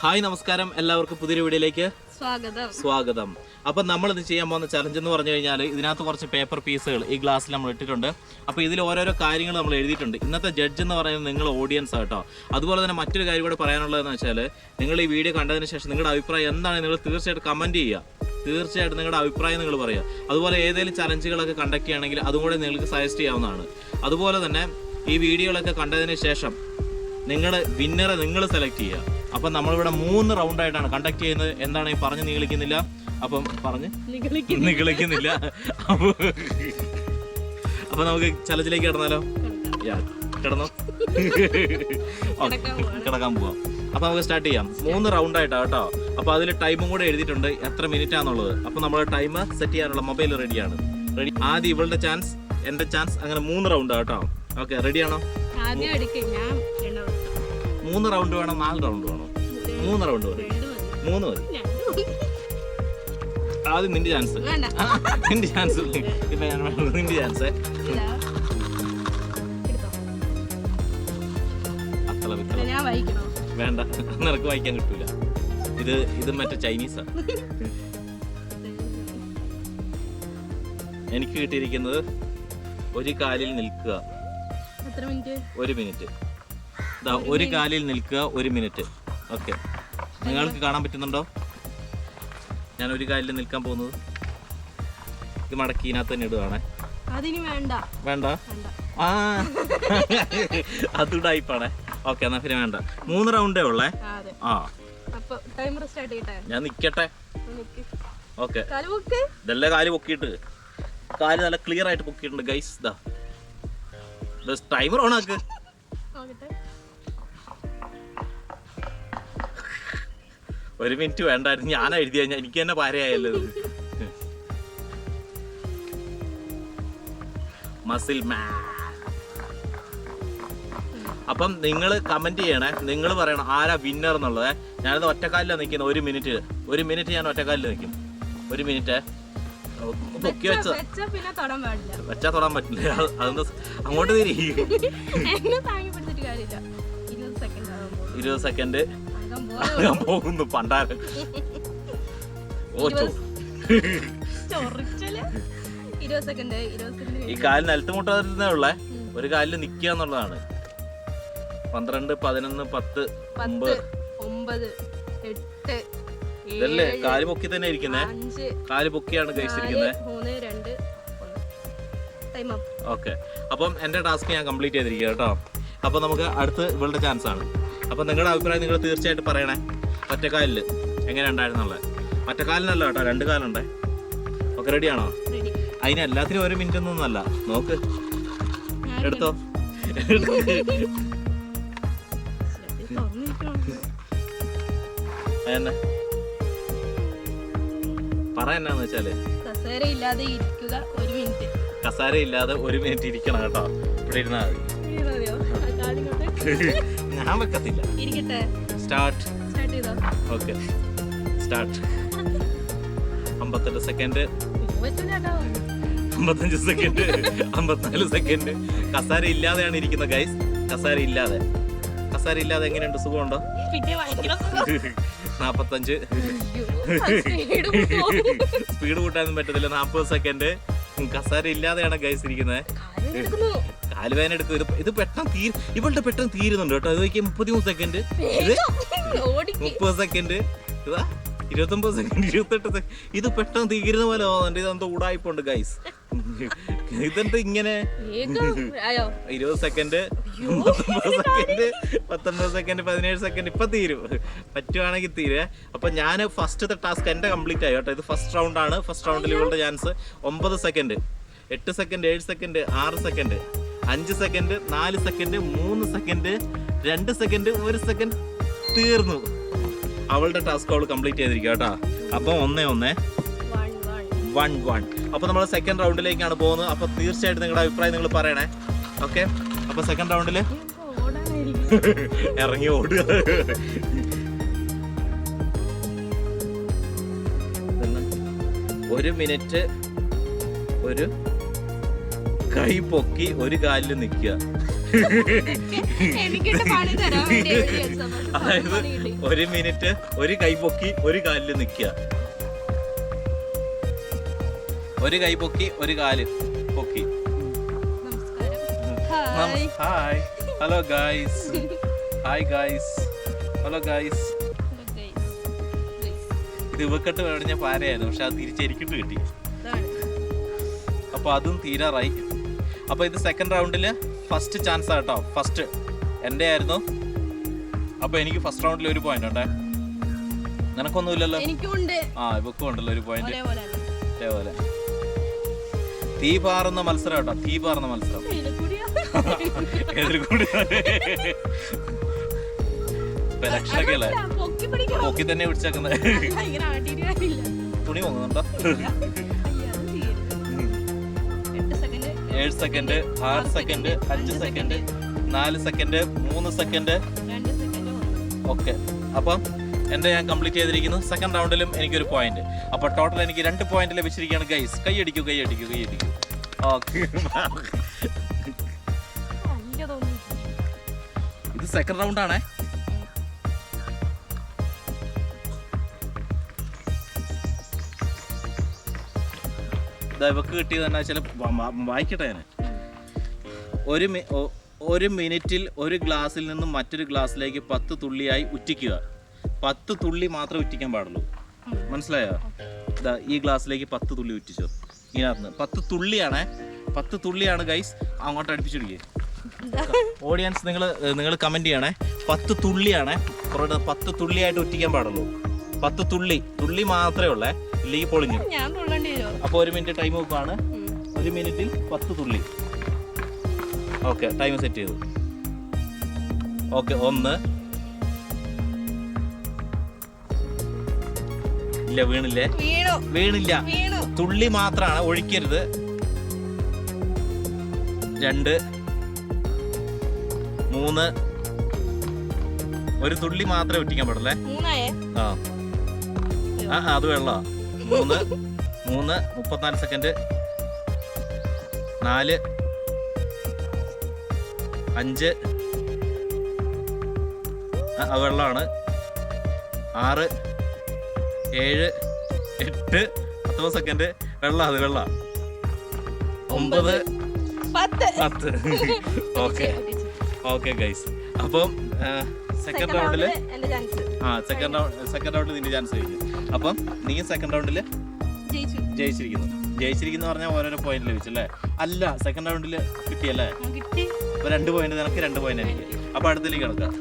Hi നമസ്കാരം, എല്ലാവർക്കും പുതിയൊരു വീഡിയോയിലേക്ക് സ്വാഗതം. അപ്പം നമ്മൾ ഇത് ചെയ്യാൻ പോകുന്ന ചലഞ്ച് എന്ന് പറഞ്ഞു കഴിഞ്ഞാൽ ഇതിനകത്ത് കുറച്ച് പേപ്പർ പീസുകൾ ഈ ഗ്ലാസ്സിൽ നമ്മൾ ഇട്ടിട്ടുണ്ട്. അപ്പോൾ ഇതിൽ ഓരോരോ കാര്യങ്ങൾ നമ്മൾ എഴുതിയിട്ടുണ്ട്. ഇന്നത്തെ ജഡ്ജ് എന്ന് പറയുന്നത് നിങ്ങൾ ഓഡിയൻസ് ആട്ടോ. അതുപോലെ തന്നെ മറ്റൊരു കാര്യം കൂടെ പറയാനുള്ളതെന്ന് വെച്ചാൽ നിങ്ങൾ ഈ വീഡിയോ കണ്ടതിന് ശേഷം നിങ്ങളുടെ അഭിപ്രായം എന്താണ് നിങ്ങൾ തീർച്ചയായിട്ടും കമൻറ്റ് ചെയ്യുക. തീർച്ചയായിട്ടും നിങ്ങളുടെ അഭിപ്രായം നിങ്ങൾ പറയുക. അതുപോലെ ഏതെങ്കിലും ചലഞ്ചുകളൊക്കെ കണ്ടക്ട് ചെയ്യുകയാണെങ്കിൽ അതും കൂടെ നിങ്ങൾക്ക് സജസ്റ്റ് ചെയ്യാവുന്നതാണ്. അതുപോലെ തന്നെ ഈ വീഡിയോകളൊക്കെ കണ്ടതിന് ശേഷം വിന്നറെ നിങ്ങൾ സെലക്ട് ചെയ്യുക. അപ്പം നമ്മളിവിടെ 3 റൗണ്ടായിട്ടാണ് കണ്ടക്ട് ചെയ്യുന്നത്. എന്താണ് ഈ പറഞ്ഞ് നിഗളിക്കുന്നില്ല, അപ്പം പറഞ്ഞ് നിഗളിക്കുന്നില്ല. അപ്പൊ നമുക്ക് ചലഞ്ചിലേക്ക് കിടന്നാലോ? കിടന്നോ? കിടക്കാൻ പോവാം. അപ്പൊ നമുക്ക് സ്റ്റാർട്ട് ചെയ്യാം. 3 റൗണ്ടായിട്ടാണ് കേട്ടോ. അപ്പൊ അതിൽ ടൈമും കൂടെ എഴുതിയിട്ടുണ്ട്, എത്ര മിനിറ്റ് ആണെന്നുള്ളത്. അപ്പൊ നമ്മുടെ ടൈം സെറ്റ് ചെയ്യാനുള്ള മൊബൈൽ റെഡിയാണ്. റെഡി. ആദ്യം ഇവളുടെ ചാൻസ്, എന്റെ ചാൻസ്, അങ്ങനെ 3 റൗണ്ട് കേട്ടോ. ഓക്കെ, റെഡിയാണോ? 3 റൗണ്ട് വേണം, 4 റൗണ്ട് വേണോ? 3 റൗണ്ട് മതി. 3 മതി. ആദ്യം നിന്റെ ചാൻസ്. നിന്റെ ചാൻസ്. ഇപ്പൊ ഞാൻ നിന്റെ ചാൻസ്. വേണ്ട, നിനക്ക് വായിക്കാൻ കിട്ടൂല. ഇത് മറ്റേ ചൈനീസാ. എനിക്ക് കിട്ടിയിരിക്കുന്നത് ഒരു കാലിൽ നിൽക്കുക 1 മിനിറ്റ്. ഒരു കാലിൽ നിൽക്കുക 1 മിനിറ്റ്. ഓക്കെ, നിങ്ങൾക്ക് കാണാൻ പറ്റുന്നുണ്ടോ? ഞാൻ ഒരു കാലിൽ നിൽക്കാൻ പോകുന്നത്. ഇത് മടക്കി ഇതിനകത്ത് തന്നെ ഇടുവാണേ. വേണ്ട, ആ അത് ടൈപ്പാണേ. ഓക്കെ, എന്നാ പിന്നെ വേണ്ട. 3 റൗണ്ടേ ഉള്ളേ. ആ, ഞാൻ നിക്കട്ടെ. ഓക്കെ, ഇതല്ലേ കാല് പൊക്കിയിട്ട്. കാല് നല്ല ക്ലിയർ ആയിട്ട് പൊക്കിയിട്ടുണ്ട് ഗൈസ്. ടൈമർ ഓൺ ആക്ക്. ഒരു മിനിറ്റ് വേണ്ടായിരുന്നു, ഞാൻ എഴുതിയ എനിക്ക് തന്നെ പാരയായല്ലോ. Muscle man. അപ്പം നിങ്ങൾ കമന്റ് ചെയ്യണേ, നിങ്ങൾ പറയണം ആരാ വിന്നർ എന്നുള്ളത്. ഞാനത് ഒറ്റക്കാലിലാണ് നിൽക്കുന്നത്. 1 മിനിറ്റ് ഞാൻ ഒറ്റക്കാലിൽ നിൽക്കും. 1 മിനിറ്റ് പൊക്കി വെച്ചാ തൊടാൻ പറ്റില്ല. അതെന്താ അങ്ങോട്ട് തിരി. 20 സെക്കൻഡ് പോകുന്നു പണ്ടാരം. ഈ കാലിന് നിലത്ത് മുട്ടുന്നേ ഉള്ളേ. ഒരു കാലിൽ നിക്കുക എന്നുള്ളതാണ്. 12, 11, 10, 9, 8. ഇതല്ലേ കാല് പൊക്കി തന്നെ ഇരിക്കുന്നേ. കാല് പൊക്കിയാണ് കഴിച്ചിരിക്കുന്നത്. ഓക്കെ, അപ്പം എന്റെ ടാസ്ക് ഞാൻ കംപ്ലീറ്റ് ചെയ്തിരിക്കുക കേട്ടോ. അപ്പൊ നമുക്ക് അടുത്ത് ഇവളുടെ ചാൻസ് ആണ്. അപ്പൊ നിങ്ങളുടെ അഭിപ്രായം നിങ്ങൾ തീർച്ചയായിട്ടും പറയണേ. ഒറ്റക്കാലില് എങ്ങനെ ഉണ്ടായിരുന്നുള്ളത്. ഒറ്റക്കാലിനല്ല കേട്ടോ, 2 കാലുണ്ടേ. ഓക്കെ, റെഡിയാണോ? അതിന് എല്ലാത്തിനും 1 മിനിറ്റ് ഒന്നും അല്ല. നോക്ക്, എടുത്തോ. എന്നെ പറ എന്നാന്ന് വെച്ചാല് കസേര ഇല്ലാതെ 1 മിനിറ്റ് ഇരിക്കണം കേട്ടോ. ഇവിടെ ഇരുന്നാ മതി. ഞാൻ വെക്കത്തില്ല. Start. Okay, start. 58 second, 55 second, 54 second. കസാര ഇല്ലാതെയാണ് ഇരിക്കുന്നത് ഗൈസ്. കസാര ഇല്ലാതെ എങ്ങനെയുണ്ട്? സുഖമുണ്ടോ? 45. സ്പീഡ് കൂട്ടാനൊന്നും പറ്റത്തില്ല. 40 സെക്കൻഡ്. കസാര ഇല്ലാതെയാണ് ഗൈസ് ഇരിക്കുന്നത്. കാലുവേദന എടുക്കും. ഇത് പെട്ടെന്ന് ഇവളുടെ പെട്ടെന്ന് തീരുന്നുണ്ട് കേട്ടോ. ഇത് 33 സെക്കൻഡ്, 30 സെക്കൻഡ്, 29 സെക്കൻഡ്, 28 സെക്കൻഡ്. ഇത് പെട്ടെന്ന് തീരുന്ന പോലെ തോന്നുന്നുണ്ട്. ഇതെന്തോ ഉടായിപ്പുണ്ട് ഗൈസ്. ഇതെന്താ ഇങ്ങനെ? 20 സെക്കൻഡ്, 39 സെക്കൻഡ്, 19 സെക്കൻഡ്, 17 സെക്കൻഡ്. ഇപ്പൊ തീരും, പറ്റുവാണെങ്കിൽ തീരെ. അപ്പൊ ഞാൻ ഫസ്റ്റത്തെ ടാസ്ക് എന്റെ കംപ്ലീറ്റ് ആയി കേട്ടോ. ഇത് ഫസ്റ്റ് റൗണ്ട് ആണ്. ഫസ്റ്റ് റൗണ്ടിൽ ഇവളുടെ chance. 9 second, 8 second, 7 second, 6 second, 5 second, 4 second, 3 second, 2 second, 1 second. തീർന്നു. അവളുടെ ടാസ്ക് അവൾ കംപ്ലീറ്റ് ചെയ്തിരിക്കുക കേട്ടോ. അപ്പം 1-1. അപ്പൊ നമ്മൾ സെക്കൻഡ് റൗണ്ടിലേക്കാണ് പോകുന്നത്. അപ്പൊ തീർച്ചയായിട്ടും നിങ്ങളുടെ അഭിപ്രായം നിങ്ങൾ പറയണേ. ഓക്കെ, അപ്പൊ സെക്കൻഡ് റൗണ്ടില് ഇറങ്ങി ഓടുക. 1 മിനിറ്റ് ഒരു കൈ പൊക്കി 1 കാലിൽ നിൽക്കുക. അതായത് 1 മിനിറ്റ് ഒരു കൈ പൊക്കി ഒരു കാലിൽ നിൽക്കുക. ഒരു കൈ പൊക്കി ഒരു കാല് പൊക്കി. Hi hello guys. Hi guys. Hello guys. ഇത് ഇവക്കെട്ട് വേണിഞ്ഞ പാരയായിരുന്നു, പക്ഷെ അത് തിരിച്ചെരിക്കിട്ട് കിട്ടി. അപ്പൊ അതും തീരാറായി. അപ്പൊ ഇത് സെക്കൻഡ് റൗണ്ടില് ഫസ്റ്റ് ചാൻസ് ആട്ടോ. ഫസ്റ്റ് എൻ്റെ ആയിരുന്നു. അപ്പൊ എനിക്ക് ഫസ്റ്റ് റൗണ്ടിൽ 1 പോയിന്റ് ഉണ്ടേ. നിനക്കൊന്നുമില്ലല്ലോ? ആ ഇവക്കും ഉണ്ടല്ലോ 1 പോയിന്റ്. അതേപോലെ തീ പാറുന്ന മത്സരം കേട്ടോ. തീ പാറുന്ന മത്സരം. രക്ഷകല്ലേ പൊക്കി തന്നെ പിടിച്ചേക്കുന്നത്. തുണി പൊങ്ങുന്നുണ്ടോ? 7 second, 6 second, 5 second, 4 second, 3 second. Okay, അപ്പം എൻ്റെ ഞാൻ കംപ്ലീറ്റ് ചെയ്തിരിക്കുന്നു. സെക്കൻഡ് റൗണ്ടിലും എനിക്കൊരു പോയിന്റ്. അപ്പോൾ ടോട്ടൽ എനിക്ക് 2 പോയിന്റ് ലഭിച്ചിരിക്കുകയാണ് ഗൈസ്. കൈയടിക്കൂ കൈയടിക്കൂ കൈയടിക്കൂ. ഓക്കെ, ഇത് സെക്കൻഡ് റൗണ്ടാണേ. ഇവക്ക് കിട്ടിയത് തന്നെ ചില വായിക്കട്ടെ. ഞാൻ 1 മിനിറ്റിൽ ഒരു ഗ്ലാസ്സിൽ നിന്നും മറ്റൊരു ഗ്ലാസ്സിലേക്ക് 10 തുള്ളിയായി ഉറ്റിക്കുക. 10 തുള്ളി മാത്രമേ ഉറ്റിക്കാൻ പാടുള്ളൂ. മനസ്സിലായോ? ഇതാ ഈ ഗ്ലാസ്സിലേക്ക് 10 തുള്ളി ഉറ്റിച്ചോ. ഇതിനകത്ത് 10 തുള്ളിയാണേ. 10 തുള്ളിയാണ് ഗൈസ്. അങ്ങോട്ട് അടുപ്പിച്ചിടിക്കുക. ഓഡിയൻസ് നിങ്ങൾ കമൻറ്റ് ചെയ്യണേ. 10 തുള്ളിയാണേ. 10 തുള്ളിയായിട്ട് ഉറ്റിക്കാൻ പാടുള്ളൂ. 10 തുള്ളി മാത്രമേ ഉള്ളേ, ഇല്ലെങ്കിൽ പൊളിഞ്ഞു. അപ്പോൾ 1 മിനിറ്റ് ടൈം നോക്കുകയാണ്. 1 മിനിറ്റിൽ 10 തുള്ളി. ഓക്കെ, ടൈം സെറ്റ് ചെയ്തു. ഓക്കെ, 1. ഇല്ല, വീണില്ലേ? വീണില്ല. തുള്ളി മാത്രമാണ്, ഒഴിക്കരുത്. 2, 3. 1 തുള്ളി മാത്രമേ ഒറ്റിക്കാൻ പാടുള്ളേ. ആ അത് വെള്ളമാ. 3, 34 സെക്കൻഡ്. 4, 5. വെള്ളമാണ്. 6, 7, 8, 10 സെക്കൻഡ്. വെള്ളം, അത് വെള്ളം. 9, 10. Okay okay guys. അപ്പം സെക്കൻഡ് റൗണ്ടില് സെക്കൻഡ് റൗണ്ടിൽ നിന്റെ ചാൻസ് കഴിഞ്ഞു. അപ്പം നീ സെക്കൻഡ് റൗണ്ടില് ജയിച്ചിരിക്കുന്നു പറഞ്ഞാൽ ഓരോരോ പോയിന്റ് ലഭിച്ചല്ലേ? അല്ല, സെക്കൻഡ് റൗണ്ടിൽ കിട്ടിയല്ലേ? അപ്പൊ 2 പോയിന്റ് നിനക്ക്, 2 പോയിന്റ് എനിക്ക്. അപ്പൊ അടുത്തേക്ക് കിടക്കാം.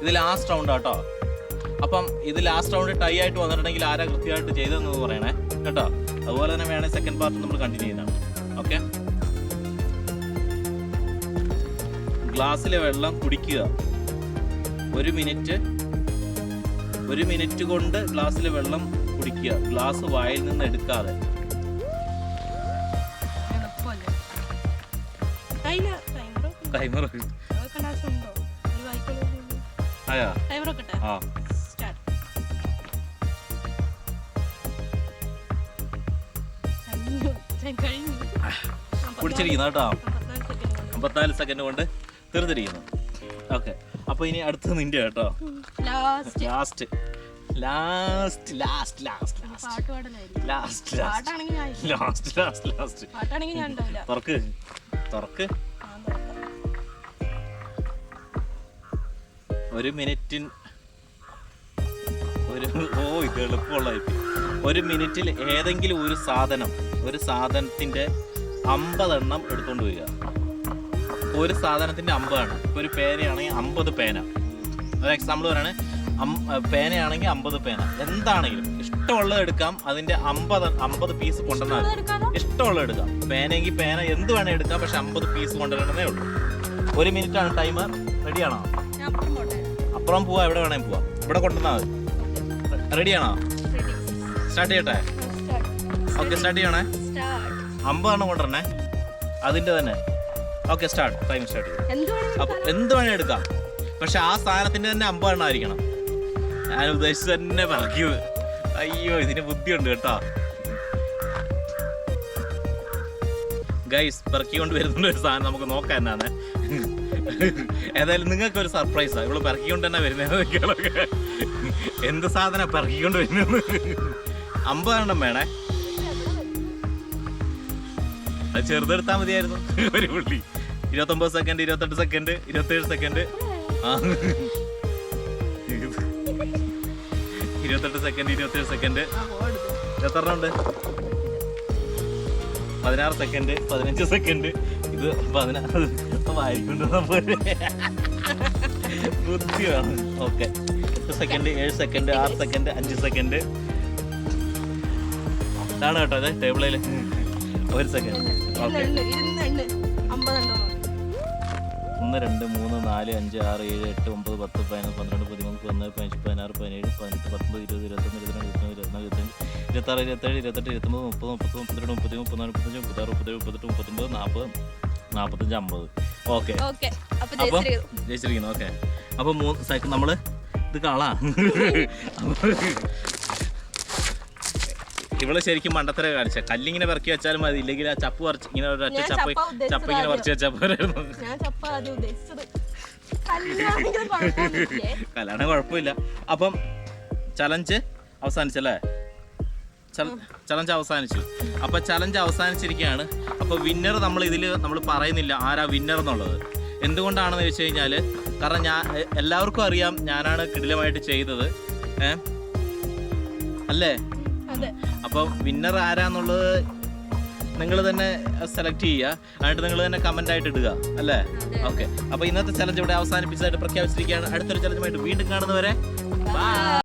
ഇത് ലാസ്റ്റ് റൗണ്ട് ആട്ടോ. അപ്പം ഇത് ലാസ്റ്റ് റൗണ്ട് ടൈ ആയിട്ട് വന്നിട്ടുണ്ടെങ്കിൽ ആരാ കൃത്യമായിട്ട് ചെയ്തതെന്ന് പറയണേ കേട്ടോ. അതുപോലെ തന്നെ വേണേൽ സെക്കൻഡ് പാർട്ട് നമ്മൾ കണ്ടിന്യൂ ചെയ്യുന്നതാണ്. ഓക്കെ, ഗ്ലാസ്സിലെ വെള്ളം കുടിക്കുക. 1 മിനിറ്റ് കൊണ്ട് ഗ്ലാസ്സിലെ വെള്ളം കുടിക്കുക. ഗ്ലാസ് വായിൽ നിന്ന് എടുക്കാതെ. ടൈമർ കുടിച്ചിരിക്കുന്നു കേട്ടോ. 54 സെക്കൻഡ് കൊണ്ട് തീർത്തിരിക്കുന്നു. ഓക്കെ, അപ്പൊ ഇനി അടുത്തത് നിന്റെ കേട്ടോ. ലാസ്റ്റ് തുറക്ക്. 1 മിനിറ്റിൽ ഇത് എളുപ്പമുള്ളതായിട്ട്. 1 മിനിറ്റിൽ ഏതെങ്കിലും ഒരു സാധനത്തിന്റെ 50 എണ്ണം എടുത്തോണ്ട് വരിക. ഒരു സാധനത്തിന്റെ 50 ആണ്. ഇപ്പൊ ഒരു പേനയാണെങ്കിൽ 50 പേന. ഒരു എക്സാമ്പിൾ പറയാണ്, പേനയാണെങ്കിൽ 50 പേന. എന്താണെങ്കിലും ഇഷ്ടമുള്ളത് എടുക്കാം. അതിന്റെ 50 പീസ് കൊണ്ടുവന്നാൽ ഇഷ്ടമുള്ളത് എടുക്കാം. പേനയെങ്കിൽ പേന, എന്ത് വേണേൽ എടുക്കാം. പക്ഷെ 50 പീസ് കൊണ്ടുവരണേ ഉള്ളൂ. 1 മിനിറ്റ് ആണ് ടൈമർ. റെഡിയാണോ? അപ്പുറം പോവാ, എവിടെ വേണേ പോവാ. ഇവിടെ കൊണ്ടുവന്നാൽ മതി. റെഡിയാണോ? സ്റ്റാർട്ട് ചെയ്യട്ടെ? ഓക്കെ, സ്റ്റാർട്ട് ചെയ്യണേ. 50 എണ്ണം കൊണ്ടുവരണേ അതിന്റെ തന്നെ. Okay, start. ടൈം സ്റ്റാർട്ട് ചെയ്തു. അപ്പൊ എന്ത് വേണേ എടുക്കാം. പക്ഷെ ആ സാധനത്തിന്റെ തന്നെ 50 എണ്ണം ആയിരിക്കണം. ഞാൻ ഉദ്ദേശിച്ച് തന്നെ പറക്കിയത്. അയ്യോ, ഇതിന് ബുദ്ധിയുണ്ട് കേട്ടോ ഗൈസ്. പെറുക്കിക്കൊണ്ട് വരുന്നുണ്ട് ഒരു സാധനം. നമുക്ക് നോക്കാം എന്നാണ്. ഏതായാലും നിങ്ങൾക്ക് ഒരു സർപ്രൈസാ. ഇവള് പിറക്കിക്കൊണ്ട് തന്നെ വരുന്നത്. എന്ത് സാധനം പിറക്കിക്കൊണ്ട് വരുന്നത്? 50 എണ്ണം വേണേ. അത് ചെറുതെടുത്താൽ മതിയായിരുന്നു. ഒരു പുള്ളി 29 second, 28 second, 27 second, 28 second, 27 second. എത്ര എണ്ണം ഉണ്ട്? 16 സെക്കൻഡ്, 15 സെക്കൻഡ്. ഇത് 16 വായിക്കൊണ്ടുവന്ന പോലെ ബുദ്ധിയാണ്. Okay, 8 second, 7 second, 6 second, 5 second. ഇതാണ് കേട്ടോ അതെ ടേബിളിൽ 1 സെക്കൻഡ്. ഓക്കെ, 1 2 3 4 5 6 7 8 9 10 11 12 13 14 15 16 17 18 19 20 21 22 23 24 25 26 27 28 29 30 31 32 33 34 35 36 37 38 39 40 45 ഓക്കെ അപ്പം ജയിച്ചിരിക്കുന്നു. ഓക്കെ, അപ്പോൾ 3 സെക്കൻഡ് നമ്മൾ ഇത് കളാ. ഇവള് ശരിക്കും മണ്ടത്തര കാണിച്ച കല്ലിങ്ങനെ പെറക്കി വെച്ചാലും മതി, ഇല്ലെങ്കിൽ ആ ചപ്പ് പറിച്ച് ഇങ്ങനെ ഒരൊറ്റ ചപ്പ് ഇങ്ങനെ പറിച്ച് വെച്ചാൽ പോരായിരുന്നു. കല്യാണം കുഴപ്പമില്ല. അപ്പം ചലഞ്ച് അവസാനിച്ചല്ലേ? ചലഞ്ച് അവസാനിച്ചു. അപ്പോൾ ചലഞ്ച് അവസാനിച്ചിരിക്കുകയാണ്. അപ്പോൾ വിന്നർ നമ്മൾ പറയുന്നില്ല ആരാ വിന്നർ എന്നുള്ളത്. എന്തുകൊണ്ടാണെന്ന് ചോദിച്ചു കഴിഞ്ഞാൽ, കാരണം എല്ലാവർക്കും അറിയാം ഞാനാണ് കിടിലമായിട്ട് ചെയ്തത്, അല്ലേ? അപ്പം വിന്നർ ആരാന്നുള്ളത് നിങ്ങൾ തന്നെ സെലക്ട് ചെയ്യുക. എന്നിട്ട് നിങ്ങൾ തന്നെ കമൻ്റ് ആയിട്ട് ഇടുക, അല്ലേ? ഓക്കെ, അപ്പോൾ ഇന്നത്തെ ചലഞ്ച് ഇവിടെ അവസാനിപ്പിച്ചതായിട്ട് പ്രഖ്യാപിച്ചിരിക്കുകയാണ്. അടുത്തൊരു ചലഞ്ചുമായിട്ട് വീണ്ടും കാണുന്നവരെ ബൈ.